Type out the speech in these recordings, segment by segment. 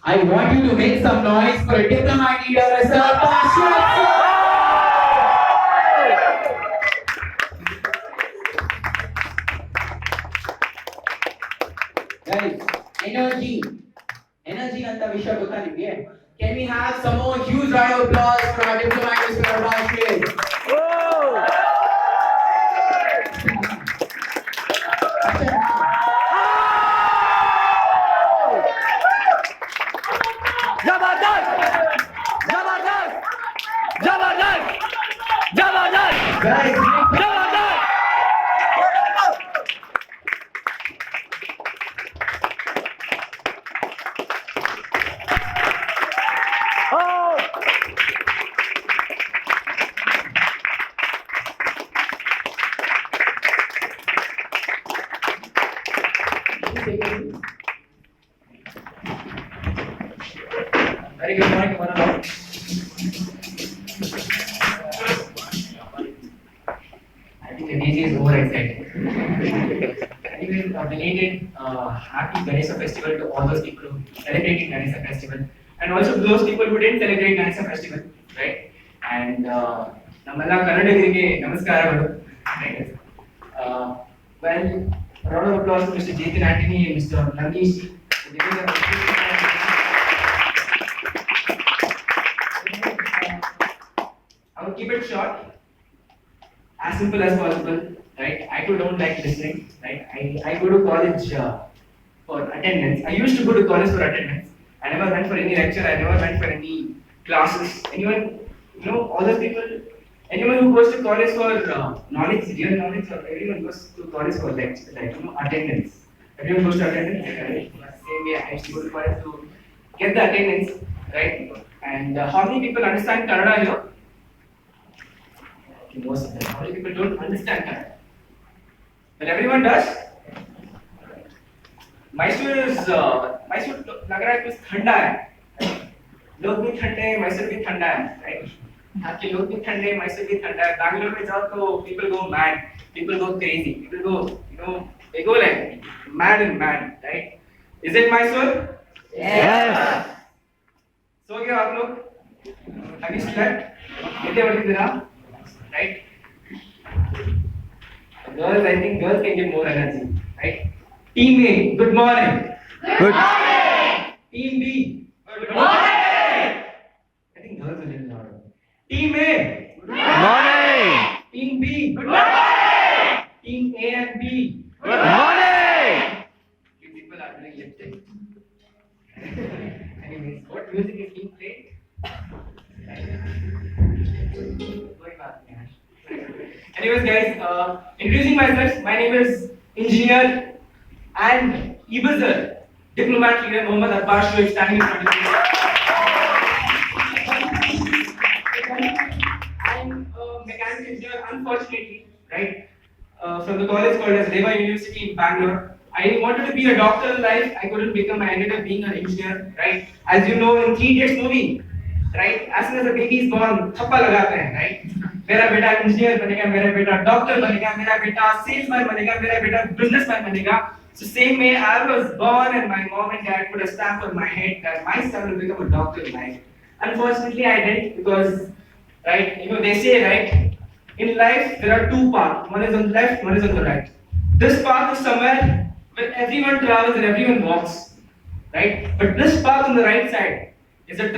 I want you to make some noise for a diplomat leader, Sir Bashir. Guys, energy. Energy anta ವಿಷಯ ಗೊತ್ತಾ ನಿಮಗೆ? Can we have some more huge round of applause for our diplomat, Mr. Bashir? Guys, very good morning, one and all. I think the DJ is overexcited. Anyway, belated happy Ganesha festival to all those people who celebrated Ganesha festival, and also to those people who didn't celebrate Ganesha festival, right? And ನಮ್ಮೆಲ್ಲ ಕನ್ನಡಿಗರಿಗೆ ನಮಸ್ಕಾರಗಳು. Well, a round of applause to Mr. Jathan Antony and Mr. Nangesh. I will keep it short, as simple as possible, right? I too don't like listening, right? I go to college for attendance. I used to go to college for attendance. I never went for any lecture. I never went for any classes. Anyone, all those people, anyone who goes to college for knowledge, real knowledge, or everyone goes to college for lecture, attendance. Everyone goes to attendance, right? Same way I used to go to college to get the attendance, right? And how many people understand Kannada here? Most of them. How many people don't understand Kannada? But everyone does. Mysore लग रहा है कुछ ठंडा है. लोग भी ठंडे हैं, मैसूर भी ठंडा है, right? यहाँ के लोग भी ठंडे, मैसूर भी ठंडा है. बैंगलोर में जाओ तो people go mad, people go crazy, people go, they go like mad and mad, right? Is it Mysore? Yes. So क्या आप लोग? Have you slept? कितने बजे दिना? Right? Girls, I think girls can give more energy, right? Team A, good morning. Good. Team B, good morning. I think girls are a little louder. Team A, Good morning. Team B, good morning. Team A and B, Good morning. you people are doing lip-sync. Anyways, what music is being played? Anyways, guys, introducing myself, my name is Engineer and Ibazar, Diplomat Leader Mohammad Abbas Shoaib, standing in front of you. I'm a mechanical engineer, unfortunately, right, from the college called as Reva University in Bangalore. I wanted to be a doctor in life, I couldn't become, I ended up being an engineer, right? As you know, in 3 Idiots movie, right, as soon as the baby is born, thappa lagate hain, right? मेरा बेटा engineer बनेगा, मेरा बेटा doctor बनेगा, मेरा बेटा salesman बनेगा, मेरा बेटा बिजनेसमैन बनेगा. So same way I was born and my mom and dad put a stamp on my head that my son will become a doctor in life. Unfortunately, I didn't because, right, they say, right, in life there are two paths. One is on the left, one is on the right. This path is somewhere where everyone travels and everyone walks, right? But this path on the right side is the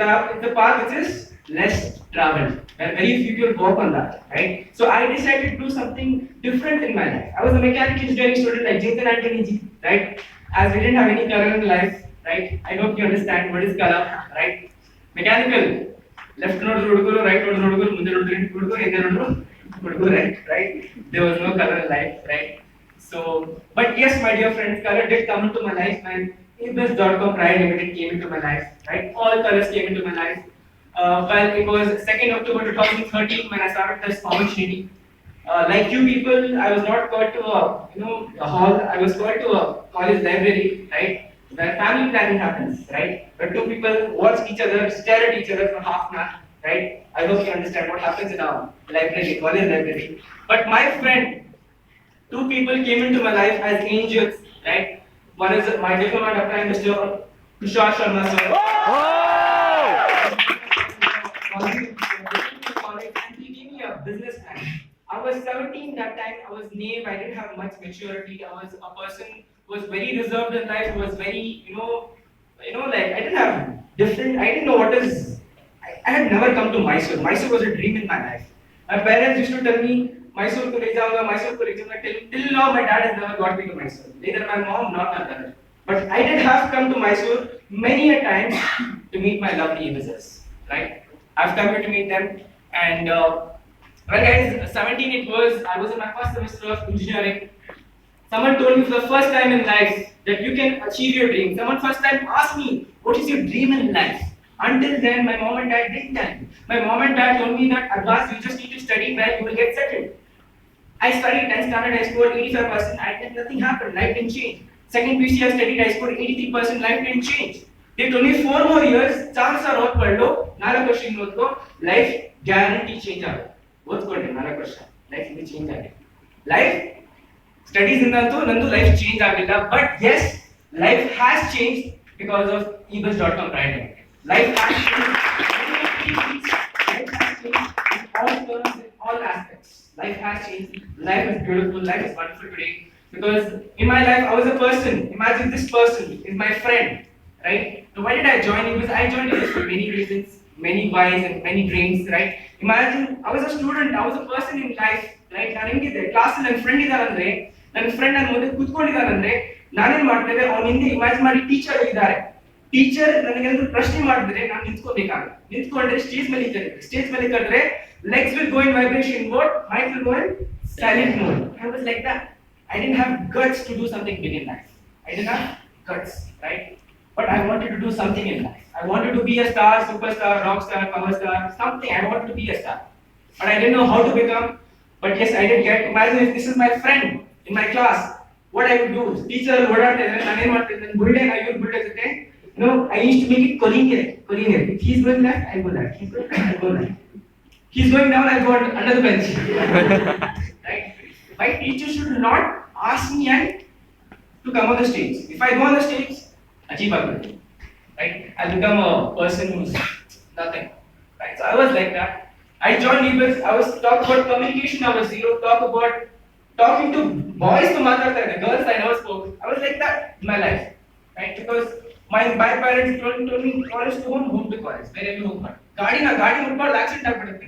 path which is less traveled, and very few people walk on that, right? So I decided to do something different in my life. I was a mechanical engineering student like Jathan Antony ji, right? As we didn't have any color in life, right? I hope you understand what is color, right? Mechanical, left node roduguru, right node roduguru, munde node roduguru, hinde node roduguru, right? There was no color in life, right? So, but yes, my dear friends, color did come into my life, and Ibis.com Pride Limited came into my life, right? All colors came into my life. Well, it was 2nd October 2013 when I started this opportunity. Like you people, I was not called to a hall. I was called to a college library, right? Where family planning happens, right? Where two people watch each other, stare at each other for half an hour, right? I hope you understand what happens in our library, college library. But my friend, two people came into my life as angels, right? One is my diploma at Prime Minister, Tushar Sharma sir. Oh! And he gave me a business plan. I was 17 that time. I was naive. I didn't have much maturity. I was a person who was very reserved in life. Who was very, like I didn't have different. I didn't know what is. I had never come to Mysore. Mysore was a dream in my life. My parents used to tell me, Mysore ko le jaunga, Mysore ko le jaunga. Till now, my dad has never got me to Mysore. Neither my mom nor my brother. But I did have come to Mysore many a times to meet my lovely Ibizas. Right? I've come here to meet them, and well, guys, 17 it was. I was in my first semester of engineering. Someone told me for the first time in life that you can achieve your dream. Someone first time asked me, "What is your dream in life?" Until then, my mom and dad didn't tell me. My mom and dad told me that, Abbas, you just need to study well, you will get settled. I studied 10th standard, I scored 85%, and nothing happened, life didn't change. Second PC I studied, I scored 83%, life didn't change. They told me 4 more years, 4 साल और पढ़ लो, 4 वर्ष ओद लो, life guarantee change आगे. ಓದ್ಕೊಂಡೆ 4 ವರ್ಷ, life will change ಆಗಿದೆ. Life studies ಇಂದಂತೂ ನಂದು life change ಆಗಿಲ್ಲ, but yes, life has changed because of ebus.com writing. Life has changed. Life has changed in all terms, in all aspects. Life has changed. Life is beautiful. Life is wonderful today. Because in my life, I was a person. Imagine this person is my friend, right? So why did I join Ebus? I joined Ebus for many reasons, many whys and many dreams, right? Imagine I was a student. I was a person in life, right? ನಾನು ಹೆಂಗಿದೆ class ಅಲ್ಲಿ ನನ್ನ friend ಇದಾರಂದ್ರೆ ನನ್ನ friend ನನ್ನ ಮುಂದೆ ಕೂತ್ಕೊಂಡಿದ್ದಾರಂದ್ರೆ ನಾನೇನ್ ಮಾಡ್ತೇವೆ ಅವ್ನ ಹಿಂದೆ ಇಮ್ಯಾಜಿನ್ ಮಾಡಿ ಟೀಚರ್ ಇದ್ದಾರೆ. ಟೀಚರ್ ನನಗೇನಾದ್ರು ಪ್ರಶ್ನೆ ಮಾಡಿದ್ರೆ ನಾನು ನಿಂತ್ಕೋಬೇಕಾಗುತ್ತೆ. ನಿಂತ್ಕೊಂಡ್ರೆ ಸ್ಟೇಜ್ ಮೇಲೆ ಇದ್ದಾರೆ. ಸ್ಟೇಜ್ ಮೇಲೆ ಕರೆದ್ರೆ legs will go in vibration mode, mind will go in silent mode. I was like that. I didn't have guts to do something big in life. I didn't have guts, right? But I wanted to do something in life. I wanted to be a star, superstar, rock star, power star, something. I wanted to be a star. But I didn't know how to become. But yes, I did get. Imagine if this is my friend in my class. What I would do? Teacher, what are they? I bullden, I would build it. No, I used to make it collinear. If he's going left, I go left. He's going left, I go left. He's going down, I go under the bench. Right? My teacher should not ask me and to come on the stage. If I go on the stage, achieve it. Right? I'll become a person who's nothing. Right? So I was like that. I joined Ebus. I was talk about communication. I was zero. Talk about talking to boys to mother, the girls I never spoke. I was like that in my life. Right? Because my parents told me college to home to college. Wherever you go. ಗಾಡಿ ಮುಟ್ಬಾರ್ದು accident ಆಗ್ಬಿಡುತ್ತೆ.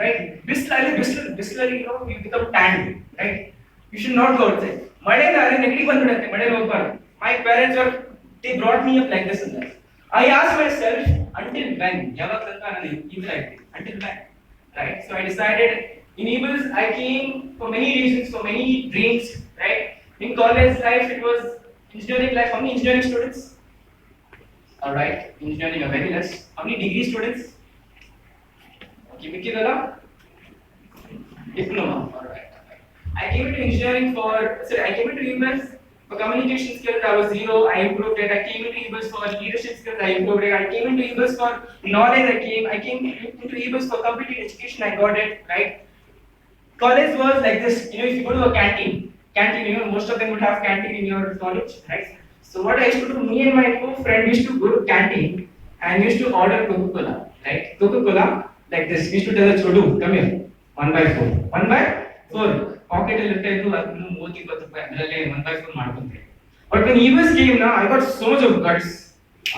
Right? ಬಿಸಿಲಲ್ಲಿ you become tan, right? You should not go outside. ಮಳೆನಾದ್ರೆ ನೆಗಡಿ ಬಂದ್ಬಿಡುತ್ತೆ, ಮಳೆಯಲ್ಲಿ ಹೋಗ್ಬಾರ್ದು. My parents they brought me up like this in life. I asked myself, until when? ಯಾವಾಗ ತನಕ ನಾನು ಇದ್ರಾಗ್ತೀನಿ? Until when? Right? So I decided in Ebus I came for many reasons, for many dreams, right? In college life it was engineering life. How many engineering students? All right, engineering are very less. How many degree students? Mikidala? Diploma. Alright. I came into engineering I came into Ebus for communication skills, I was zero, I improved it. I came into Ebus for leadership skills, I improved it. I came into Ebus for knowledge, I came into Ebus for completed education, I got it, right? College was like this, if you go to a canteen, most of them would have canteen in your college, right? So what I used to do, me and my friend used to go to canteen and used to order Coca-Cola, right? Coca-Cola, like this. We used to tell the Chodu, come here, 1/4. 1/4? Pocket a little, 1/4 ಮಾಡ್ಕೊಂಡ್ರೆ. But when Ebus came now, I got so much of guts.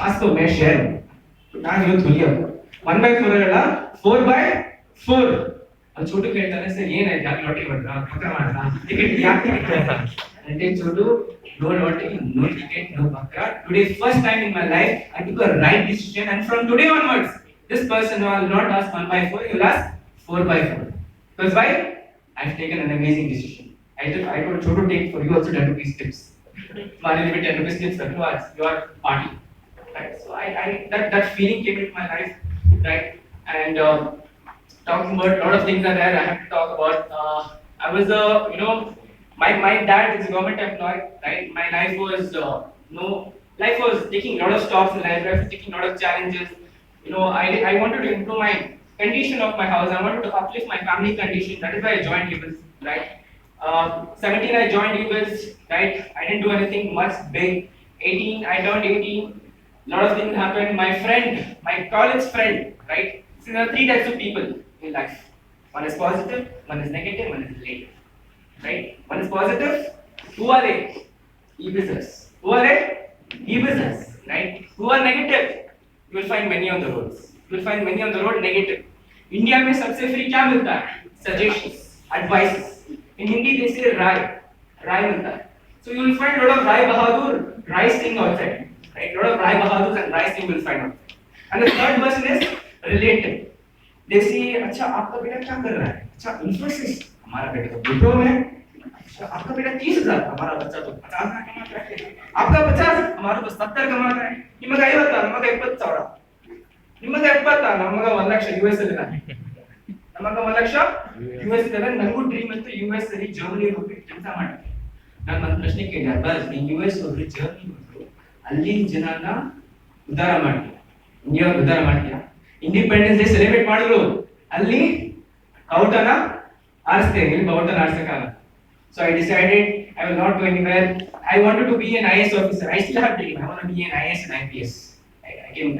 Ask for my share. ನಾನು ಇವತ್ತು ಹುಲಿಯಪ್ಪ. 1/4 ಅಲ್ಲ, 4/4. ಅದು ಚೋಟು ಕೇಳ್ತಾನೆ, sir ಏನಾಯ್ತು, ಯಾಕೆ lottery ಮಾಡಿದ್ರಾ, ಪಕ್ಕ ಮಾಡಿದ್ರಾ, ಟಿಕೆಟ್ ಯಾಕೆ and Chodu, no lottery, no ticket, no bakra. Today, first time in my life, I took a right decision, and from today onwards, this person will not ask 1/4, he will ask 4/4. Because why? I've taken an amazing decision. I told Chodu, take for you also 10 rupees tips. Money limit 10 rupees tips, that's your party. Right? So that feeling came into my life, right? And talking about a lot of things are there. I have to talk about. I was my dad is a government employee, right? My life was life was taking a lot of stops in life. Life was taking a lot of challenges. I wanted to improve my condition of my house. I wanted to uplift my family condition. That is why I joined Ebus, right? 17 I joined US, right? I didn't do anything much big. 18 I turned 18. Lot of things happened. My friend, my college friend, right? So there are three types of people in life. One is positive, one is negative, one is relative, right? One is positive. Who are they? E-business. Who are they? E-business, right? Who are negative? You will find many on the roads. You will find many on the road negative. India में सबसे free क्या मिलता है? Suggestions, advices. In Hindi they say राय मिलता है. So you will find a lot of Rai Bahadur, Rai Singh outside, right? A lot of Rai Bahadurs and Rai Singh will find outside. And the third person is relative. They say, अच्छा आपका बेटा क्या कर रहा है? अच्छा Infosys, हमारा बेटा तो विप्रो में है. अच्छा आपका बेटा 30,000, हमारा बच्चा तो 50,000 कमाता है. आपका 50, हमारा तो 70 कमाता है. निमग 50, नमग 20 ಸಾವಿರ. ನಿಮಗೆ 70, ನಮಗೆ 1 ಲಕ್ಷ US ಅಲ್ಲಿ ನಾನು. ನಮಗೆ 1 ಲಕ್ಷ US ಅಲ್ಲಿ ನನಗೂ ಡ್ರೀಮ್ ಇತ್ತು US ಅಲ್ಲಿ ಜರ್ಮನಿ ಹೋಗಿ ಕೆಲಸ ಮಾಡಕ್ಕೆ. ನಾನು ಒಂದು ಪ್ರಶ್ನೆ ಕೇಳಿದೆ, ಬಸ್ ನೀನು US ಹೋಗಿ ಜರ್ಮನಿ ಹೋಗಿ ಅಲ್ಲಿ ಜನನ ಉದ್ಧಾರ ಮಾಡ್ತೀಯ, ಇಂಡಿಯಾ ಉದ್ಧಾರ ಮಾಡ್ತೀಯ. ಇಂಡಿಪೆಂಡೆನ್ಸ್ ಡೇ ಸೆಲೆಬ್ರೇಟ್ ಮಾಡಿದ್ರು ಅಲ್ಲಿ ಔಟನ ಆರಿಸ್ತೇನೆ, ಇಲ್ಲಿ ಔಟನ ಆರಿಸಕ್ಕಾಗಲ್ಲ. So I decided I will not go anywhere. I wanted to be an IAS officer. I still have dream. I want to be an IAS and IPS.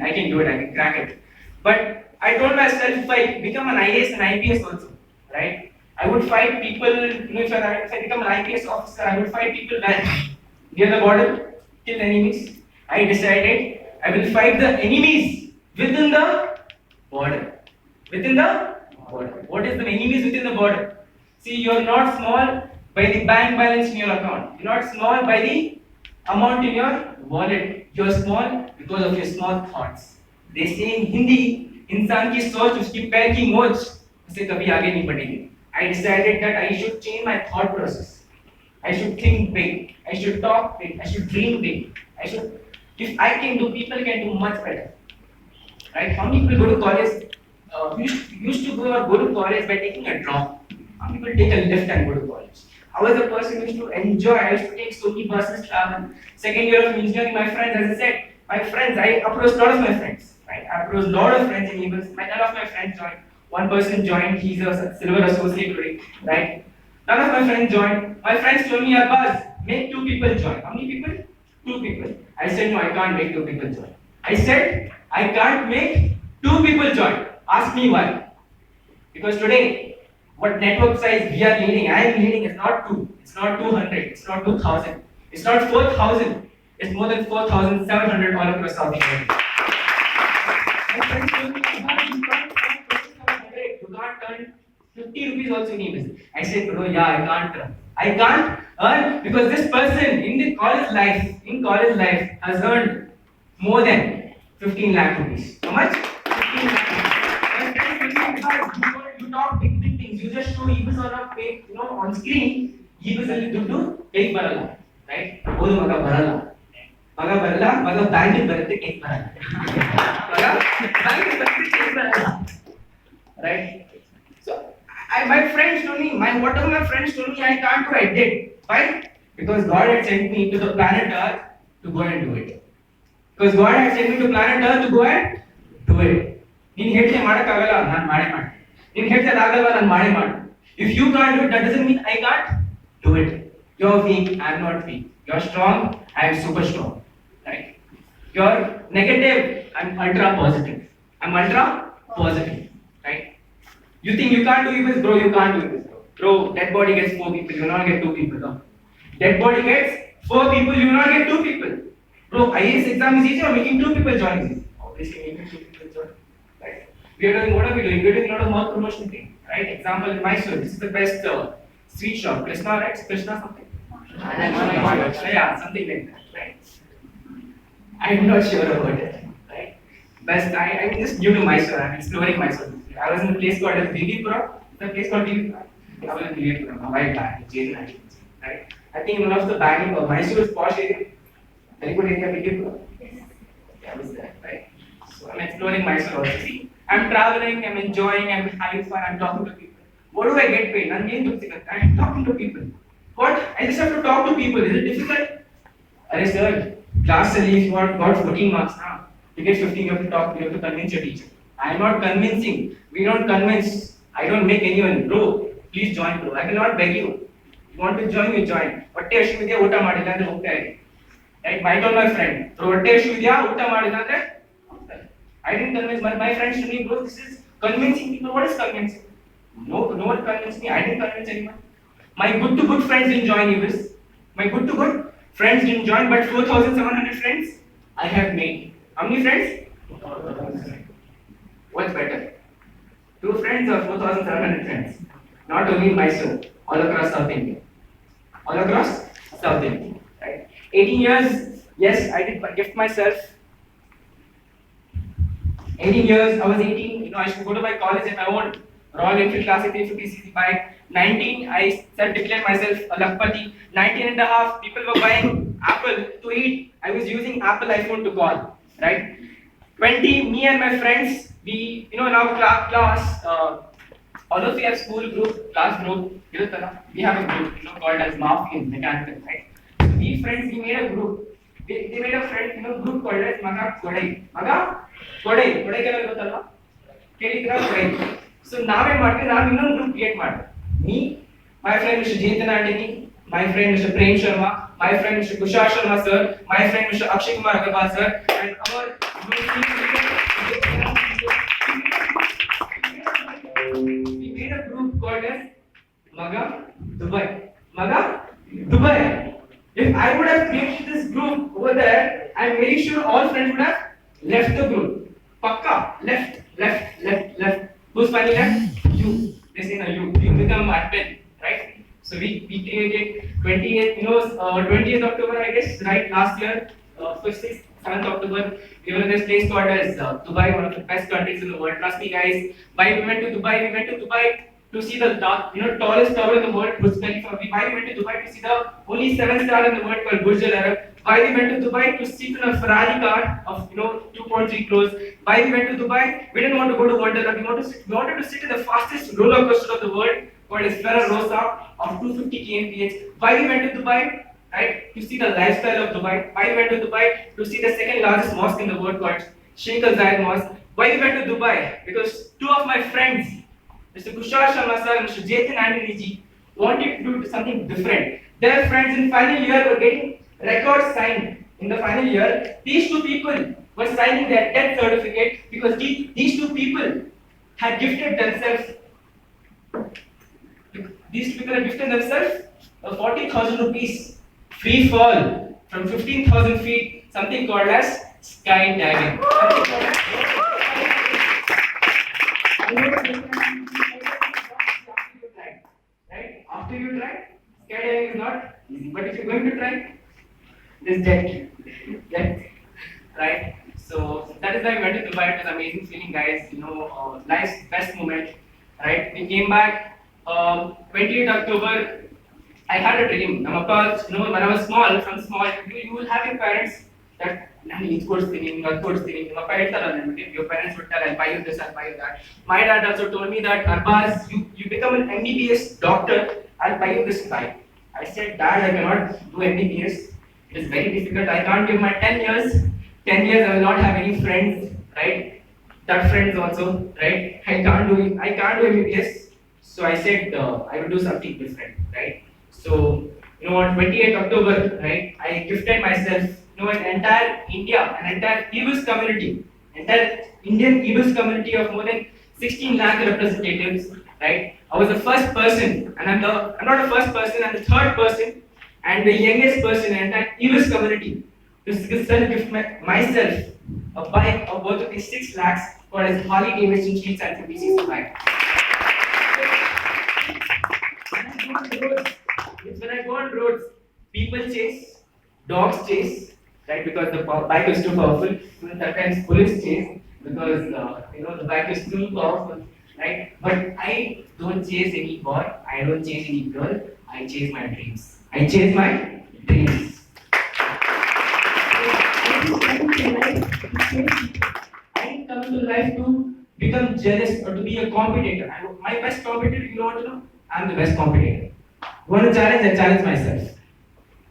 I can do it. I can crack it. But I told myself if I become an IAS and IPS also, right? I would fight people. You know, if I become an IPS officer, I would fight people where near the border, kill enemies. I decided I will fight the enemies within the border. Within the border. What is the enemies within the border? See, you are not small by the bank balance in your account. You're not small by the amount in your wallet. You're small because of your small thoughts. They say in Hindi, इंसान की सोच उसकी पैर की मोच उसे कभी आगे नहीं बढ़ेगी. I decided that I should change my thought process. I should think big. I should talk big. I should dream big. If I can do, people can do much better. Right? How many people go to college? Used to go to college by taking a drop. How many people take a lift and go to college? I was a person who used to enjoy. I used to take so many buses travel. Second year of engineering, my friends, as I said, I approached a lot of my friends. Right? I approached a lot of friends in events. None of my friends joined. One person joined. He's a silver associate today. Right? None of my friends joined. My friends told me, Arbaz, make 2 people join. How many people? 2 people. I said, no, I can't make 2 people join. I said, I can't make 2 people join. Ask me why. Because today, what network size we are leading, I am leading is not 2, it's not 200, it's not 2,000, it's not 4,000, it's more than 4,700 all across South India. My friends told me, you can't turn 50 rupees also in business. I said, bro, yeah, I can't earn because this person in college life has earned more than 15 lakh rupees. How much? 15 lakh rupees. You talk big things. You just show EBIS on a page, on screen. EBIS ಅಲ್ಲಿ ದುಡ್ಡು ಹೇಗೆ ಬರಲ್ಲ, right? ಓದು ಮಗ ಬರಲ್ಲ, ಮಗ ಬ್ಯಾಂಕಿಗೆ ಬರುತ್ತೆ, ಕೇಕ್ ಬರಲ್ಲ, ಮಗ ಬ್ಯಾಂಕಿಗೆ ಬರುತ್ತೆ, ಕೇಕ್ ಬರಲ್ಲ, right? So my friends told me, whatever my friends told me I can't do, I did. Why? Because God had sent me to the planet Earth to go and do it. Because God had sent me to planet Earth to go and do it. ನೀನು ಹೇಳ್ದೆ ಮಾಡಕ್ಕಾಗಲ್ಲ, ನಾನು ಮಾಡೇ ಮಾಡ್ತೀನಿ. ನೀನು ಹೇಳ್ದೆ ಆಗಲ್ವಾ, ನಾನು ಮಾಡೇ ಮಾಡ್ತೀನಿ. If you can't do it, that doesn't mean I can't do it. You're weak, I'm not weak. You're strong, I'm super strong. Right? You're negative, I'm ultra positive. Right? You think you can't do this, bro? You can't do this, bro. Bro, dead body gets 4 people, you will not get 2 people. No? Dead body gets 4 people, you will not get 2 people. Bro, IAS exam is easy or making 2 people join is easy? Obviously, making 2 people join. Right? We are doing, what are we doing? We are doing a lot of mouth promotion thing. Right? Example in Mysore, this is the best sweet shop. Krishna, right? Krishna something? Yeah, something like that. Right? I'm not sure about it. Right? Best, I'm just new to Mysore. I'm exploring Mysore. I was in a place called Vivipura. The place called Vivipura. I was in Vivipura, a while back, in Jain. Right? I think one of the Bangalore, Mysore's posh area, very good area, Vivipura. I was there, right? So I'm exploring Mysore also. See, I'm traveling, I'm enjoying, I'm having fun, I'm talking to people. What do I get paid? I'm talking to people. What? I just have to talk to people. Is it difficult? Arey sir, class if you got 14 marks now, you get 15, you have to talk, you have to convince your teacher. I am not convincing. We don't convince. I don't make anyone. Bro, please join, bro. I will not beg you. You want to join, you join. ಹೊಟ್ಟೆ ಹಸಿವಿದೆಯಾ ಊಟ ಮಾಡಿಲ್ಲ ಅಂದ್ರೆ ಹೋಗ್ತಾ ಇರಿ. Right? I told my friend, ಹೊಟ್ಟೆ ಹಸಿವಿದೆಯಾ ಊಟ ಮಾಡಿಲ್ಲ ಅಂದ್ರೆ I didn't convince my friends to me, bro, this is convincing people. What is convincing? No one convinced me. I didn't convince anyone. My good to good friends didn't join EBIS. My good to good friends didn't join, but 4,700 friends I have made. How many friends? What's better? 2 friends or 4,700 friends? Not only in Mysore, all across South India. All across South India. Right? 18 years, yes, I did gift myself. 18 years, I was 18, I should go to my college if I want. Royal Enfield Classic 350cc bike. 19, I declared myself a Lakpati. 19 and a half, people were buying Apple to eat. I was using Apple iPhone to call, right? 20, me and my friends, we, now class, although we have school group, class group, we have a group, called as MAF in mechanical, right? So we friends, we made a group. They made a friend, group called as Maga Kodai. Maga Kodai, Kodai kya gottalla? Kelidra Kodai. So now ನಾನು ಇನ್ನೊಂದು group create ಮಾಡಿದೆ. Me, my friend Mr. Jeetan Antony, my friend Mr. Prem Sharma, my friend Mr. Kushal Sharma sir, my friend Mr. Akshay Kumar Agarwal sir, and our we made a group called as Maga Dubai. Maga Dubai. If I would have created this group over there, I'm very sure all friends would have left the group. Pakka, left. Who's finally left? You. They say no, you become admin, right? So we created 20th October, I guess, right? Last year, 5th, 6th, 7th October, we were in this place called as Dubai, one of the best countries in the world. Trust me, guys. Why we went to Dubai? We went to Dubai to see the tallest tower in the world, Burj Khalifa. Why we went to Dubai to see the only 7-star in the world called Burj Al Arab? Why we went to Dubai to sit in a Ferrari car of 2.3 crores? Why we went to Dubai? We didn't want to go to Wonderland. We wanted to sit in the fastest roller coaster of the world called as Ferrarossa of 250 kmph. Why we went to Dubai? Right, to see the lifestyle of Dubai. Why we went to Dubai? To see the second largest mosque in the world called Sheikh Al Zayed Mosque. Why we went to Dubai? Because 2 of my friends, Mr. Kushal Sharma sir and Mr. Jeetan Antony ji, wanted to do something different. Their friends in final year were getting records signed. In the final year, these 2 people were signing their death certificate because these 2 people had gifted themselves. These 2 people had gifted themselves 40,000 rupees free fall from 15,000 feet, something called as skydiving. Right? After you try, skydiving is not easy. But if you're going to try, this death. Right? So that is why we went to Dubai. It was an amazing feeling, guys. Life's best moment. Right? We came back 28th October. I had a dream. When I was small, you will have your parents that your parents would tell, I'll buy you this, I'll buy you that. My dad also told me that, Arbaz, you become an MBBS doctor, I'll buy you this bike. I said, Dad, I cannot do MBBS. It is very difficult. I can't give my 10 years. 10 years I will not have any friends, right? That friends also, right? I can't do MBBS. So I said, I will do something different, right? So, on 28th October, right, I gifted myself, an entire India, an entire EBIS community, entire Indian EBIS community of more than 16 lakh representatives, right? I was the first person, and I'm not the first person, I'm the third person, and the youngest person in the entire EBIS community to gift myself a bike of worth of 6 lakhs called as Harley Davidson Street Side 50cc bike. When I go on roads, people chase, dogs chase, right? Because the bike is too powerful. Sometimes police chase because the bike is too powerful, right? But I don't chase any boy. I don't chase any girl. I chase my dreams. I chase my dreams. I didn't come to life to become jealous or to be a competitor. My best competitor, you want to know? I'm the best competitor. You want to challenge? I challenge myself.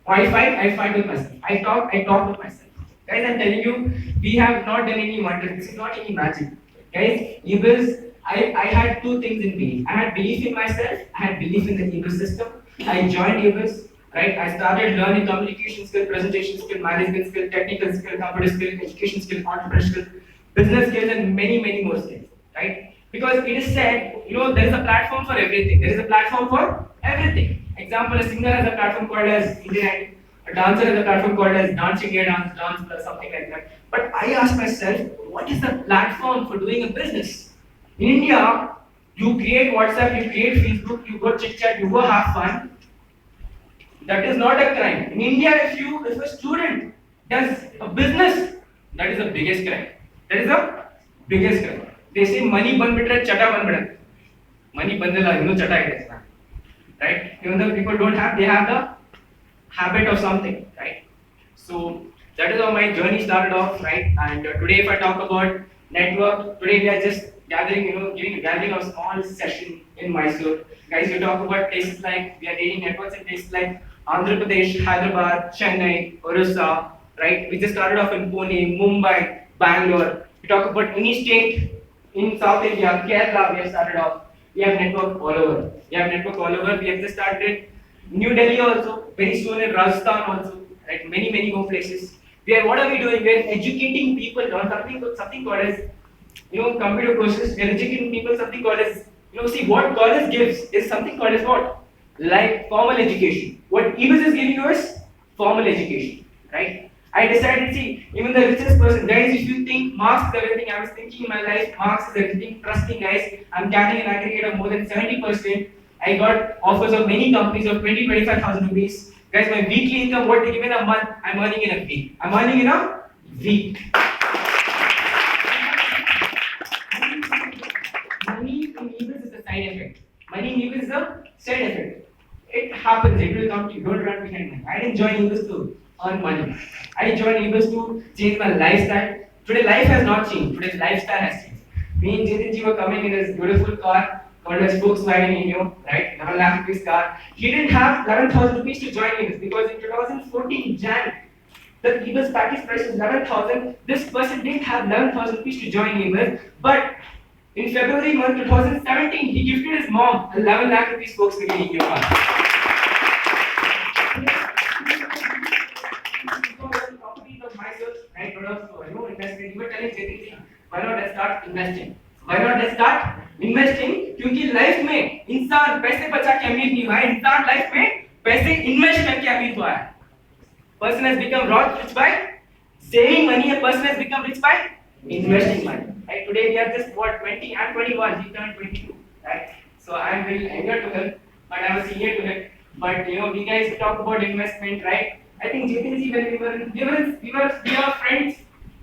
I fight with myself. I talk with myself. Guys, I'm telling you, we have not done any wonder. This is not any magic. Guys, EBIS, I had 2 things in me. I had belief in myself, I had belief in the EBIS system. I joined UBIS, right? I started learning communication skill, presentation skill, management skill, technical skill, computer skill, education skill, entrepreneurship skill, business skills, and many, many more skills, right? Because it is said, there is a platform for everything. There is a platform for everything. Example, a singer has a platform called as Indian Idol. A dancer has a platform called as Dance India Dance Plus, something like that. But I ask myself, what is the platform for doing a business? In India, you create WhatsApp, you create Facebook, you go chit chat, you go have fun. That is not a crime. In India, if a student does a business, that is the biggest crime. That is the biggest crime. They say money banbitre, chata banbitre. Money bandela, chata it is. Right? Even though people don't have, they have the habit of something, right? So that is how my journey started off, right? And today, if I talk about network, today we are just gathering, giving a gathering of small session in Mysore. Guys, we talk about places like we are dating networks in places like Andhra Pradesh, Hyderabad, Chennai, Orissa, right? We just started off in Pune, Mumbai, Bangalore. We talk about any state in South India, Kerala. We have started off. We have network all over. We have network all over. We have just started New Delhi also, very soon in Rajasthan also, right? Many, many more places. What are we doing? We are educating people on something called as, computer courses. We are educating people something called as, see what college gives is something called as what? Like formal education. What EBIS is giving you is formal education, right? I decided, see, even the richest person, guys, if you think marks is everything, I was thinking in my life, marks is everything, trust me guys, I'm carrying an aggregate of more than 70%. I got offers of many companies of 25,000 rupees. Guys, my weekly income, what they give in a month, I'm earning in a week. I'm earning in a week. Money in EBIS is a side effect. Money in EBIS is a side effect. It happens, it will come to you, don't run behind me. I didn't join EBIS to earn money. I joined EBIS to change my lifestyle. Today, life has not changed. Today's lifestyle has changed. Me and Jitin ji were coming in his beautiful car called as Volkswagen Neo, right? 11 lakh rupees car. He didn't have 11,000 rupees to join EBIS because in 2014 Jan, the EBIS package price was 11,000. This person didn't have 11,000 rupees to join EBIS, but in February month 2017, he gifted his mom 11 lakh rupees Volkswagen Neo car. Right? Investment. You were telling Chetan, why not I start investing? Why not I start investing? क्योंकि life में इंसान पैसे बचा के अमीर नहीं हुआ है, इंसान लाइफ में पैसे इन्वेस्ट करके अमीर हुआ है. Person has become rich by saving money. A person has become rich by investing money. Right? Today we are just what 20. I'm 21. He turned 22. Right? So I'm very younger to him, but I'm a senior to him. But we guys talk about investment, right? I think JPC, when we are friends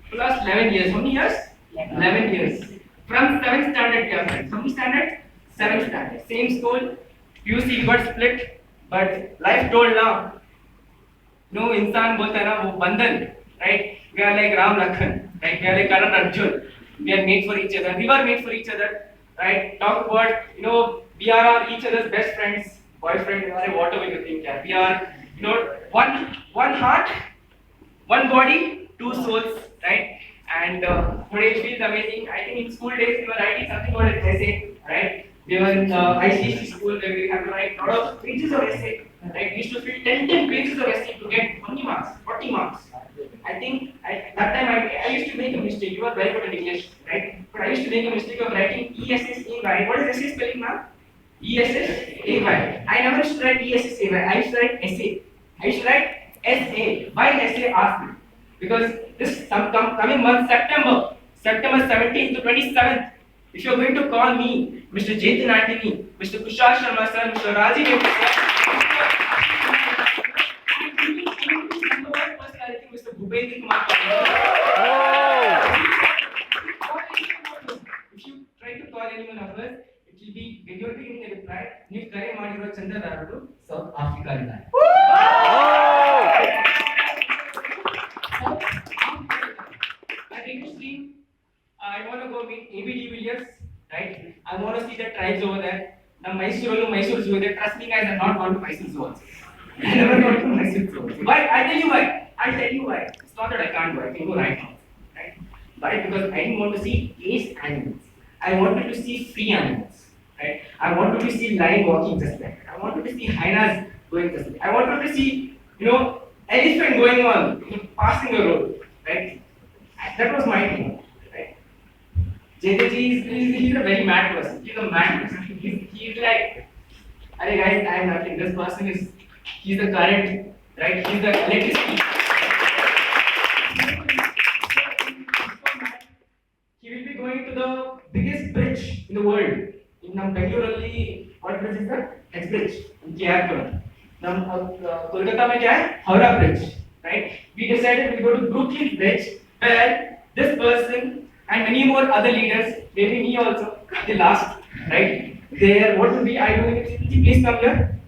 for the last 11 years. How many years? 11 years. From 7th standard we are friends. How many standard? 7th standard. Same school. PUC we got split. But life told now. No इंसान बोलता है ना वो बंधन, right? We are like Ram Lakhan, right? We are like Karan Arjun. We are made for each other. We were made for each other, right? Talk about we are each other's best friends, boyfriend, whatever you think. Yeah. We are one heart, one body, two souls, right? And today it feels amazing. I think in school days we were writing something called an essay, right? We were in ICC school where we had to write a lot of pages of essay. Right? We used to fill 10 pages of essay to get 20 marks, 40 marks. I think that time I used to make a mistake. You are very good at English, right? But I used to make a mistake of writing ESSAY. What is essay spelling, ma'am? ESSAY. I never used to write ESSAY. I used to write essay. I used to write SA. Why essay? Ask me. Because this coming month, September 17th to 27th, if you are going to call me, Mr. Jatin Antony, Mr. Kushal Sharma sir, Mr. Rajiv sir, Mr. Bhupendra Kumar. If you try to call anyone of us, it will be when you are giving a reply, you carry Madhura Chandra Dararu, South Africa. I want to go meet ABD Williams, right? I want to see the tribes over there. Now Mysore Zoo. Trust me, guys, I'm not going to Mysore Zoo also. I never gone to Mysore Zoo. Why? I'll tell you why. It's not that I can't go. I can go right now, right? Why? Because I didn't want to see caged animals. I wanted to see free animals, right? I wanted to see lion walking just like that. I wanted to see hyenas going just like that. I wanted to see, elephant going on, passing the road, right? That was my thing, right? JTG he's a very mad person. He's a mad person. He's like, hey guys, I am nothing. This person he's the current, right? He's the electricity. He will be going to the biggest bridge in the world. In Bengaluru, what bridge is that? Next bridge in KR. Kolkata mein kya hai? Howrah Bridge, right? We decided we go to Brooklyn Bridge, where this person and many more other leaders, maybe me also, the last, right? There, what will be I doing? Please come here.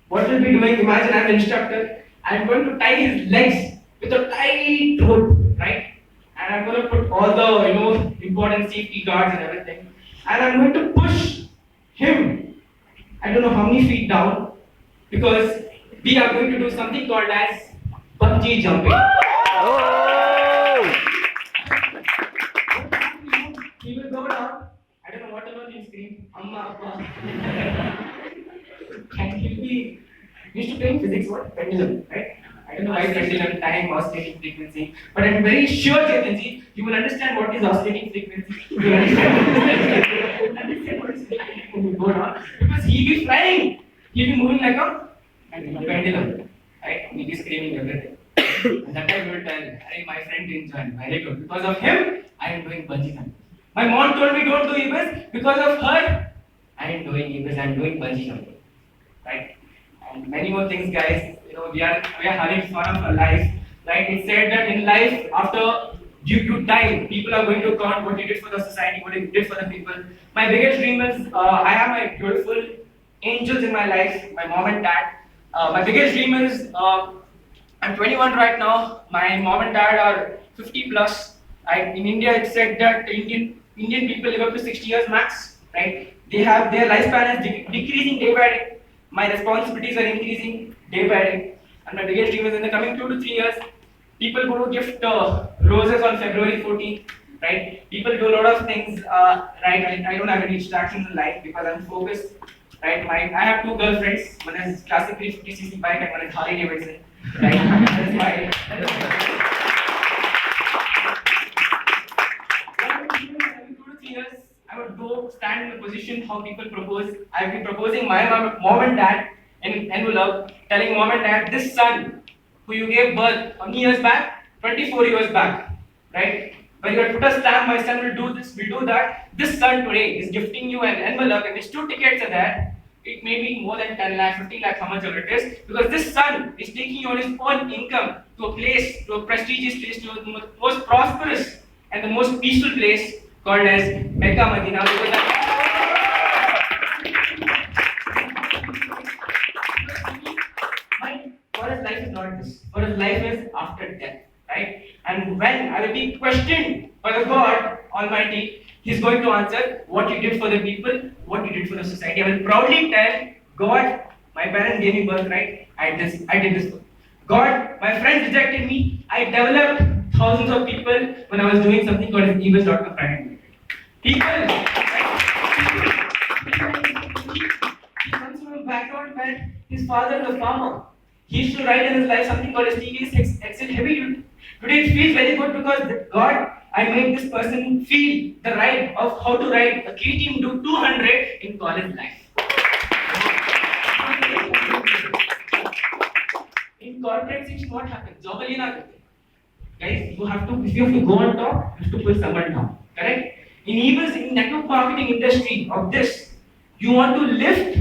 What will be doing? Imagine I'm an instructor. I'm going to tie his legs with a tight rope, right? And I'm going to put all the important safety guards and everything. And I'm going to push him. I don't know how many feet down, because we are going to do something called as bungee jumping. Oh! He will go down. I don't know what alone he'll scream. Amma, Appa. And he'll be used to playing physics, what? Pendulum, right? I don't know why pendulum, time, oscillating frequency. But I'm very sure, Chetanji, you will understand what is oscillating frequency. You will understand what is when you go down. Because he'll be flying. He'll be moving like a pendulum. Right? He'll be screaming everything. And that time we will tell, hey, my friend didn't join. Very good. Because of him, I am doing bungee jumping. My mom told me don't do EBIS. Because of her, I am doing EBIS. I am doing bungee jumping. Right? And many more things, guys. We are having fun of our life. Right? It's said that in life, after you die, people are going to count what you did for the society, what you did for the people. My biggest dream is I have my beautiful angels in my life, my mom and dad. My biggest dream is I'm 21 right now. My mom and dad are 50 plus. In India, it's said that Indian people live up to 60 years max. Right? Their lifespan is decreasing day by day. My responsibilities are increasing day by day. And my biggest dream is in the coming 2 to 3 years, people go to gift roses on February 14th. Right? People do a lot of things. Right? I don't have any distractions in life because I'm focused. Right? I have 2 girlfriends. One is classic 350cc bike and one is Harley Davidson. Right? That's my. In 2 to 3 years, I would go stand in a position how people propose. I would be proposing my mom and dad in an envelope, telling mom and dad, this son who you gave birth how many years back? 24 years back, right? When you put a stamp, my son will do this, will do that. This son today is gifting you an envelope, and these 2 tickets are there. It may be more than 10 lakh, 15 lakh, how much ever it is, because this son is taking you on his own income to a place, to a prestigious place, to the most prosperous and the most peaceful place called as Mecca Medina. For his life is not this. For his life is after death, right? And when I will be questioned by the God Almighty, He's going to answer what you did for the people, what you did for the society. I will proudly tell God, my parents gave me birth, right? I did this. God, my friends rejected me. I developed thousands of people when I was doing something called EBIS.com private. People, he comes from a background where his father was a farmer. He used to ride in his life something called a TVS Excel Heavy Duty. Today it feels very good because God, I made this person feel the ride of how to ride a KTM 200 in college life. In corporate section, what happens? Job alien aate. Guys, if you have to go on top, you have to pull someone down. Correct? In EBIS, in network marketing industry of this, you want to lift,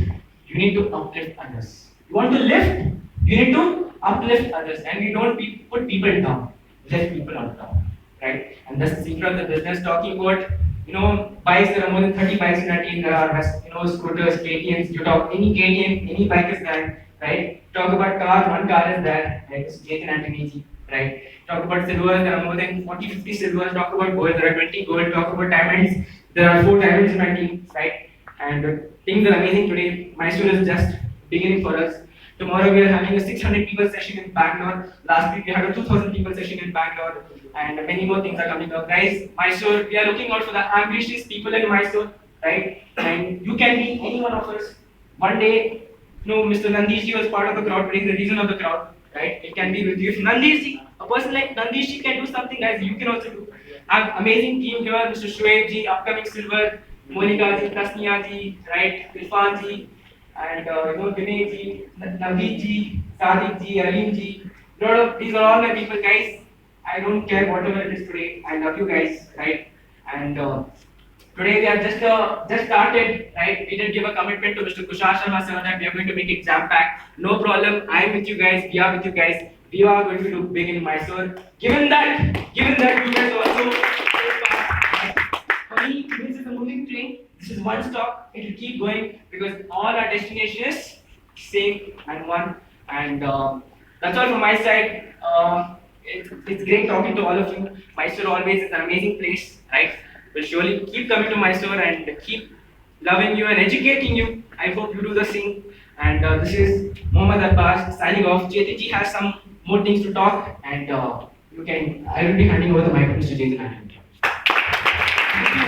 you need to uplift others. You want to lift, you need to uplift others, and you don't put people down. Lift people on top. Right? And that's the secret of the business. Talking about, bikes, there are more than 30 bikes in our team. There are, scooters, KTMs. You talk any KTM, any bike is there, right? Talk about cars, one car is there, like Jason Antoniji, right? Talk about silvers, there are more than 40, 50 silvers. Talk about gold, there are 20 gold. Talk about diamonds, there are 4 diamonds in my team, right? And things are amazing today. Mysore is just beginning for us. Tomorrow we are having a 600 people session in Bangalore. Last week we had a 2000 people session in Bangalore. And many more things are coming up. Guys, Mysore, we are looking out for the ambitious people in Mysore. right? And you can be any one of us. One day, Mr. Nandishji was part of the crowd, but he's the reason of the crowd, right? It can be with you. If Nandishji, a person like Nandishji can do something, guys, you can also do. I have amazing team here, Mr. Shoaib ji, upcoming silver, Monika ji, Tasniya ji, right? Irfan ji, and Vinay ji, Navdeep ji, Sadiq ji, Alim ji. These are all my people, guys. I don't care whatever it is today. I love you guys, right? And today we are just started, right? We did give a commitment to Mr. Kushal Sharma sir that we are going to make it jam packed. No problem. I am with you guys. We are with you guys. We are going to do big in Mysore. Given that you guys also. For me, this is a moving train. This is one stop. It will keep going because all our destination is same and one. And that's all from my side. It's great talking to all of you. Mysore always is an amazing place, right? We'll surely keep coming to Mysore and keep loving you and educating you. I hope you do the same. And this is Mohammad Abbas signing off. JTG has some more things to talk, and I will be handing over the mic to Mr. Jason. Thank you.